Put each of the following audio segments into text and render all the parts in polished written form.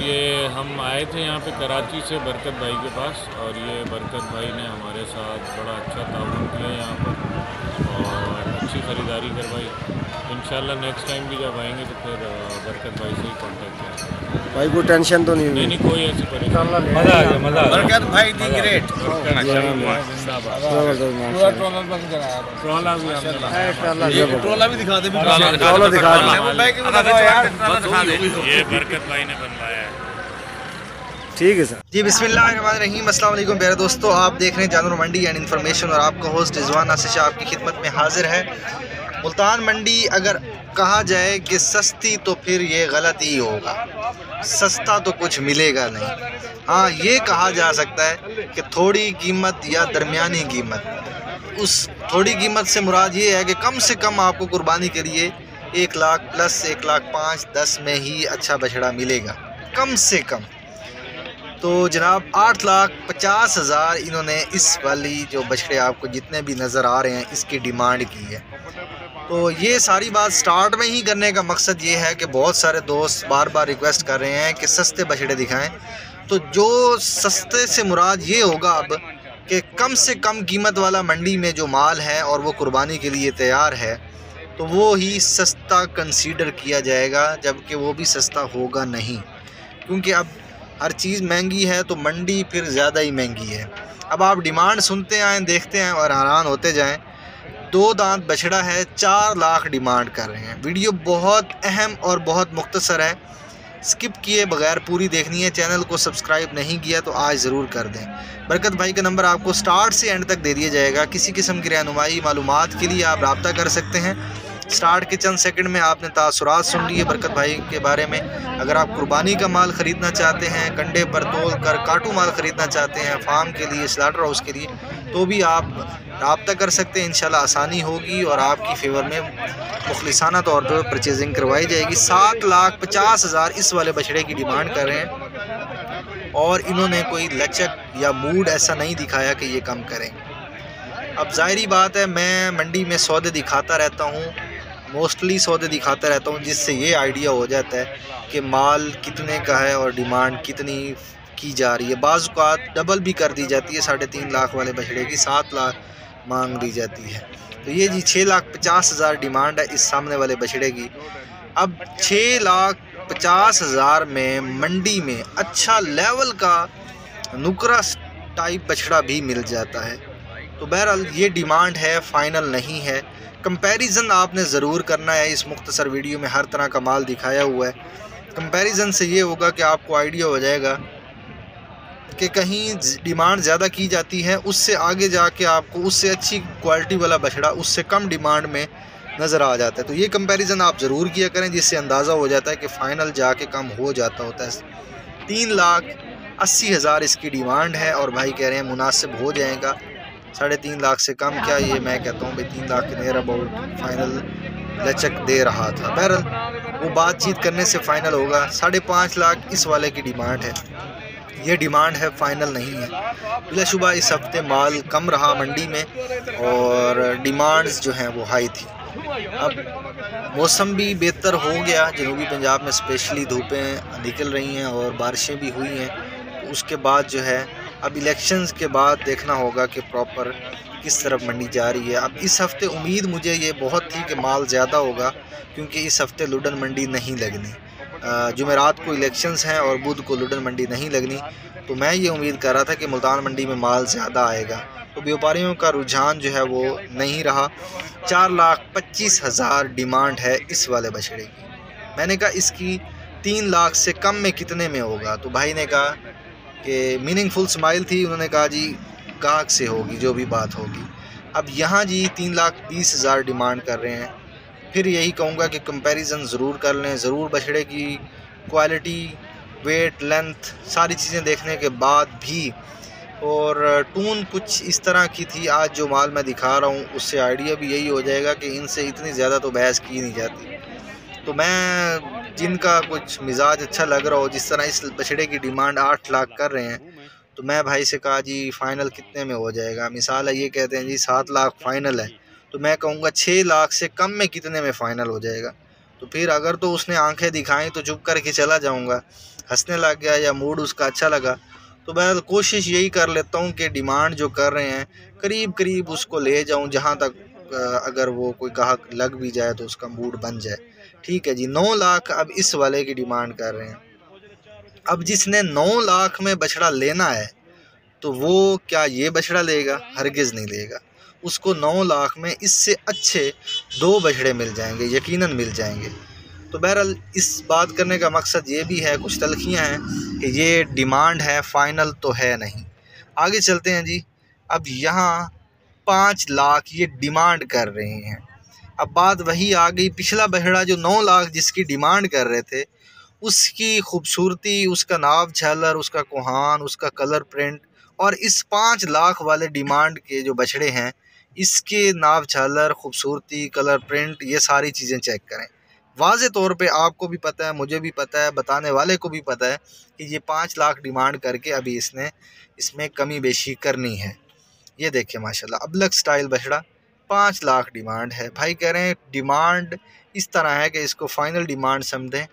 ये हम आए थे यहाँ पे कराची से बरकत भाई के पास, और ये बरकत भाई ने हमारे साथ बड़ा अच्छा ताउन किया यहाँ पर और अच्छी ख़रीदारी करवाई। इंशाल्लाह नेक्स्ट टाइम भी जब आएंगे तो फिर बरकत भाई से ही कांटेक्ट करेंगे। भाई कोई टेंशन तो नहीं हुई? नहीं, कोई ऐसी परेशानी। मज़ा आ गया, मज़ा आ गया। बरकत भाई दी ग्रेट। ट्रोला भी दिखा दे, ये बरकत भाई ने बनवाया है। ठीक है सर जी। बिस्मिल्लाहिर्रहमानिर्रहीम। अस्सलाम वालेकुम प्यारे दोस्तों, आप देख रहे हैं जानवर मंडी एंड इन्फॉर्मेशन और आपका होस्ट रिजवान आसिशा आपकी खिदमत में हाजिर है। मुल्तान मंडी अगर कहा जाए कि सस्ती तो फिर ये गलत ही होगा, सस्ता तो कुछ मिलेगा नहीं। हाँ, ये कहा जा सकता है कि थोड़ी कीमत या दरमियानी कीमत। उस थोड़ी कीमत से मुराद ये है कि कम से कम आपको कुर्बानी के लिए 1 लाख प्लस 1 लाख 5-10 में ही अच्छा बछड़ा मिलेगा कम से कम। तो जनाब 8,50,000 इन्होंने इस वाली जो बछड़े आपको जितने भी नज़र आ रहे हैं इसकी डिमांड की है। तो ये सारी बात स्टार्ट में ही करने का मकसद ये है कि बहुत सारे दोस्त बार बार रिक्वेस्ट कर रहे हैं कि सस्ते बछड़े दिखाएं। तो जो सस्ते से मुराद ये होगा अब कि कम से कम कीमत वाला मंडी में जो माल है और वो कुर्बानी के लिए तैयार है तो वो ही सस्ता कंसीडर किया जाएगा, जबकि वो भी सस्ता होगा नहीं, क्योंकि अब हर चीज़ महंगी है तो मंडी फिर ज़्यादा ही महंगी है। अब आप डिमांड सुनते आएँ, देखते हैं और हैरान होते जाएं। 2 दांत बछड़ा है, 4 लाख डिमांड कर रहे हैं। वीडियो बहुत अहम और बहुत मुख्तसर है, स्किप किए बगैर पूरी देखनी है। चैनल को सब्सक्राइब नहीं किया तो आज ज़रूर कर दें। बरकत भाई का नंबर आपको स्टार्ट से एंड तक दे दिया जाएगा। किसी किस्म की रहनुमाई मालूमात के लिए आप रब्ता कर सकते हैं। स्टार्ट के चंद सेकंड में आपने तासुरात सुन लिए बरकत भाई के बारे में। अगर आप कुर्बानी का माल ख़रीदना चाहते हैं, कंडे पर तोल कर काटू माल ख़रीदना चाहते हैं फार्म के लिए, स्लाटर हाउस के लिए, तो भी आप रब्ता कर सकते हैं। इंशाल्लाह आसानी होगी और आपकी फेवर में मुखलिसाना तौर पर परचेजिंग करवाई जाएगी। 7,50,000 इस वाले बछड़े की डिमांड कर रहे हैं और इन्होंने कोई लचक या मूड ऐसा नहीं दिखाया कि ये कम करेंगे। अब ज़ाहिरी बात है, मैं मंडी में सौदे दिखाता रहता हूँ, मोस्टली सौदे दिखाता रहता हूँ, जिससे ये आइडिया हो जाता है कि माल कितने का है और डिमांड कितनी की जा रही है। बाज़ औक़ात डबल भी कर दी जाती है। 3.5 लाख वाले बछड़े की 7 लाख मांग ली जाती है। तो ये जी 6,50,000 डिमांड है इस सामने वाले बछड़े की। अब 6,50,000 में मंडी में अच्छा लेवल का नुकरा टाइप बछड़ा भी मिल जाता है। तो बहरहाल ये डिमांड है, फ़ाइनल नहीं है। कंपैरिजन आपने ज़रूर करना है। इस मुख्तसर वीडियो में हर तरह का माल दिखाया हुआ है। कंपैरिजन से ये होगा कि आपको आइडिया हो जाएगा कि कहीं डिमांड ज़्यादा की जाती है, उससे आगे जाके आपको उससे अच्छी क्वालिटी वाला बछड़ा उससे कम डिमांड में नज़र आ जाता है। तो ये कंपैरिजन आप ज़रूर किया करें, जिससे अंदाज़ा हो जाता है कि फ़ाइनल जाके कम हो जाता होता है। 3,80,000 इसकी डिमांड है और भाई कह रहे हैं मुनासिब हो जाएगा। 3.5 लाख से कम क्या, ये मैं कहता हूँ भाई 3 लाख के नियर अबाउट फ़ाइनल लचक दे रहा था। बहरहाल वो बातचीत करने से फ़ाइनल होगा। 5.5 लाख इस वाले की डिमांड है। ये डिमांड है, फ़ाइनल नहीं है। बिलाशुबा इस हफ्ते माल कम रहा मंडी में और डिमांड्स जो हैं वो हाई थी। अब मौसम भी बेहतर हो गया, जनूबी पंजाब में स्पेशली धूपें निकल रही हैं और बारिशें भी हुई हैं। तो उसके बाद जो है अब इलेक्शंस के बाद देखना होगा कि प्रॉपर किस तरफ मंडी जा रही है। अब इस हफ्ते उम्मीद मुझे ये बहुत थी कि माल ज़्यादा होगा, क्योंकि इस हफ्ते लुडन मंडी नहीं लगनी। जुमेरात को इलेक्शंस हैं और बुध को लुडन मंडी नहीं लगनी। तो मैं ये उम्मीद कर रहा था कि मुल्तान मंडी में माल ज़्यादा आएगा। तो व्यापारियों का रुझान जो है वो नहीं रहा। 4,25,000 डिमांड है इस वाले बछड़े की। मैंने कहा इसकी 3 लाख से कम में कितने में होगा? तो भाई ने कहा कि मीनिंगफुल स्माइल थी, उन्होंने कहा जी गाहक से होगी जो भी बात होगी। अब यहाँ जी 3,20,000 डिमांड कर रहे हैं। फिर यही कहूँगा कि कंपैरिजन ज़रूर कर लें, ज़रूर बछड़े की क्वालिटी, वेट, लेंथ, सारी चीज़ें देखने के बाद भी। और टून कुछ इस तरह की थी। आज जो माल मैं दिखा रहा हूँ उससे आइडिया भी यही हो जाएगा कि इनसे इतनी ज़्यादा तो बहस की नहीं जाती। तो मैं जिनका कुछ मिजाज अच्छा लग रहा हो, जिस तरह इस बछड़े की डिमांड 8 लाख कर रहे हैं, तो मैं भाई से कहा जी फ़ाइनल कितने में हो जाएगा। मिसाल है, ये कहते हैं जी 7 लाख फ़ाइनल है, तो मैं कहूँगा 6 लाख से कम में कितने में फ़ाइनल हो जाएगा। तो फिर अगर तो उसने आंखें दिखाई तो चुप करके चला जाऊंगा, हंसने लग गया या मूड उसका अच्छा लगा तो बहरहाल कोशिश यही कर लेता हूँ कि डिमांड जो कर रहे हैं करीब करीब उसको ले जाऊँ, जहाँ तक अगर वो कोई गाहक लग भी जाए तो उसका मूड बन जाए। ठीक है जी, 9 लाख अब इस वाले की डिमांड कर रहे हैं। अब जिसने 9 लाख में बछड़ा लेना है तो वो क्या ये बछड़ा लेगा? हरगिज़ नहीं लेगा। उसको 9 लाख में इससे अच्छे 2 बछड़े मिल जाएंगे, यकीनन मिल जाएंगे। तो बहरहाल इस बात करने का मकसद ये भी है, कुछ तलखियाँ हैं कि ये डिमांड है, फ़ाइनल तो है नहीं। आगे चलते हैं जी। अब यहाँ 5 लाख ये डिमांड कर रहे हैं। अब बात वही आ गई, पिछला बछड़ा जो 9 लाख जिसकी डिमांड कर रहे थे उसकी खूबसूरती, उसका नाभ झालर, उसका कोहान, उसका कलर प्रिंट, और इस 5 लाख वाले डिमांड के जो बछड़े हैं इसके नाभ झालर, खूबसूरती, कलर प्रिंट, ये सारी चीज़ें चेक करें। वाज़े तौर पे आपको भी पता है, मुझे भी पता है, बताने वाले को भी पता है कि ये 5 लाख डिमांड करके अभी इसने इसमें कमी बेशी करनी है। ये देखिए माशाल्लाह अबलग स्टाइल बछड़ा, 5 लाख डिमांड है। भाई कह रहे हैं डिमांड इस तरह है कि इसको फ़ाइनल डिमांड समझें।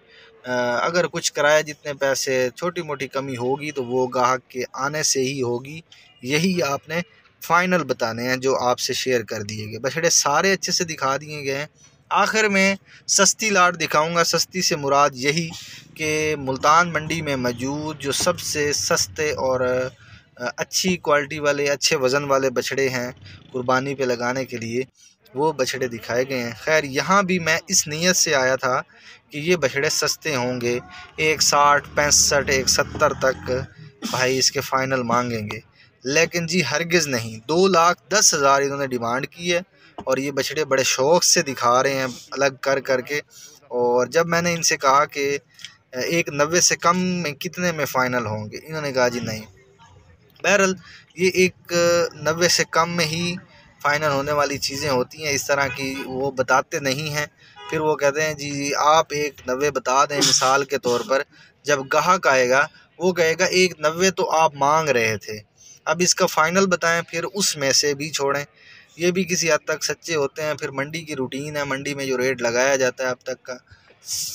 अगर कुछ कराया, जितने पैसे छोटी मोटी कमी होगी तो वो गाहक के आने से ही होगी। यही आपने फ़ाइनल बताने हैं जो आपसे शेयर कर दिए गए। बछड़े सारे अच्छे से दिखा दिए गए हैं। आखिर में सस्ती लाट दिखाऊंगा। सस्ती से मुराद यही कि मुल्तान मंडी में मौजूद जो सबसे सस्ते और अच्छी क्वालिटी वाले, अच्छे वज़न वाले बछड़े हैं कुर्बानी पे लगाने के लिए, वो बछड़े दिखाए गए हैं। खैर यहाँ भी मैं इस नीयत से आया था कि ये बछड़े सस्ते होंगे, 160, 65, 170 तक भाई इसके फ़ाइनल मांगेंगे, लेकिन जी हरगिज़ नहीं। 2,10,000 इन्होंने डिमांड की है और ये बछड़े बड़े शौक़ से दिखा रहे हैं अलग कर करके। और जब मैंने इनसे कहा कि 1,90 से कम में कितने में फ़ाइनल होंगे, इन्होंने कहा जी नहीं। बहरहाल ये 1,90 से कम में ही फ़ाइनल होने वाली चीज़ें होती हैं, इस तरह की वो बताते नहीं हैं। फिर वो कहते हैं जी आप 1,90 बता दें मिसाल के तौर पर, जब गाहक आएगा वो कहेगा 1,90 तो आप मांग रहे थे, अब इसका फ़ाइनल बताएं, फिर उसमें से भी छोड़ें। ये भी किसी हद तक सच्चे होते हैं। फिर मंडी की रूटीन है, मंडी में जो रेट लगाया जाता है अब तक का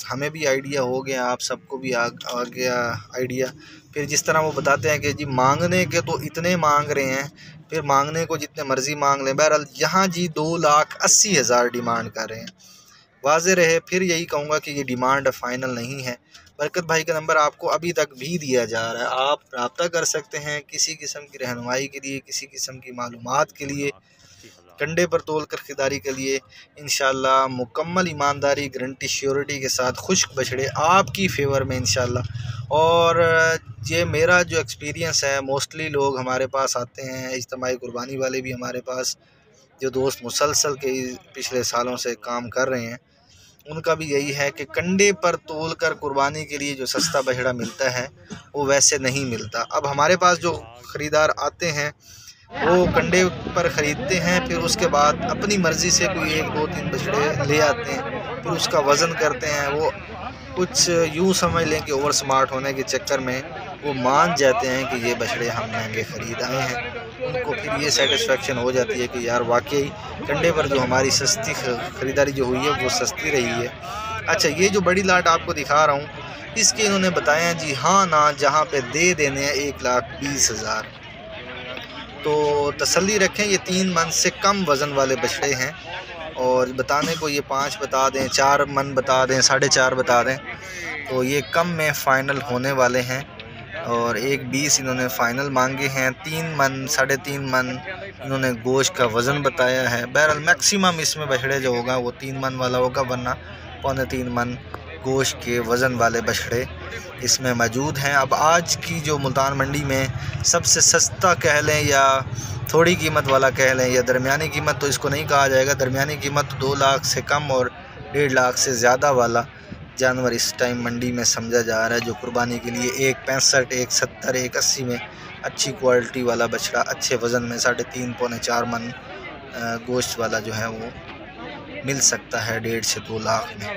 हमें भी आइडिया हो गया, आप सबको भी आ गया आइडिया। फिर जिस तरह वो बताते हैं कि जी मांगने के तो इतने मांग रहे हैं, फिर मांगने को जितने मर्ज़ी मांग लें। बहरहाल यहाँ जी 2,80,000 डिमांड कर रहे हैं। वाज़े रहे, फिर यही कहूँगा कि ये डिमांड फ़ाइनल नहीं है। बरकत भाई का नंबर आपको अभी तक भी दिया जा रहा है, आप रब्ता कर सकते हैं किसी किस्म की रहनुमाई के लिए, किसी किस्म की मालूमात के लिए, कंडे पर तोल कर ख़रीदारी के लिए। इंशाल्लाह मुकम्मल ईमानदारी, गारंटी, श्योरिटी के साथ खुश्क बछड़े आपकी फ़ेवर में इंशाल्लाह। और ये मेरा जो एक्सपीरियंस है, मोस्टली लोग हमारे पास आते हैं, इज्तिमाई कुर्बानी वाले भी हमारे पास, जो दोस्त मुसलसल के पिछले सालों से काम कर रहे हैं, उनका भी यही है कि कंडे पर तोल कर कुर्बानी के लिए जो सस्ता बछड़ा मिलता है वो वैसे नहीं मिलता। अब हमारे पास जो ख़रीदार आते हैं वो कंडे पर ख़रीदते हैं, फिर उसके बाद अपनी मर्ज़ी से कोई 1, 2, 3 बछड़े ले आते हैं, फिर उसका वज़न करते हैं। वो कुछ यूँ समझ लें कि ओवर स्मार्ट होने के चक्कर में वो मान जाते हैं कि ये बछड़े हम महंगे ख़रीद आए हैं। उनको फिर ये सेटिस्फेक्शन हो जाती है कि यार वाकई कंडे पर जो हमारी सस्ती ख़रीदारी जो हुई है वो सस्ती रही है। अच्छा, ये जो बड़ी लाट आपको दिखा रहा हूँ इसके इन्होंने बताया जी हाँ ना, जहाँ पे दे देने हैं 1,20,000। तो तसल्ली रखें, ये 3 मन से कम वज़न वाले बछड़े हैं और बताने को ये 5 बता दें, 4 मन बता दें, 4.5 बता दें, तो ये कम में फ़ाइनल होने वाले हैं। और 1,20 इन्होंने फ़ाइनल मांगे हैं। 3 मन, 3.5 मन इन्होंने गोश्त का वज़न बताया है। बहरहाल मैक्सिमम इसमें बछड़े जो होगा वो 3 मन वाला होगा, वरना 2.25 मन गोश्त के वज़न वाले बछड़े इसमें मौजूद हैं। अब आज की जो मुल्तान मंडी में सबसे सस्ता कह लें या थोड़ी कीमत वाला कह लें या दरमियानी कीमत, तो इसको नहीं कहा जाएगा। दरमियानी कीमत 2 लाख से कम और 1.5 लाख से ज़्यादा वाला जानवर इस टाइम मंडी में समझा जा रहा है, जो कुर्बानी के लिए 1,65, 1,70, 1,80 में अच्छी क्वालिटी वाला बछड़ा अच्छे वज़न में 3.5, 4 मन गोश्त वाला जो है वो मिल सकता है 1.5 से 2 लाख में।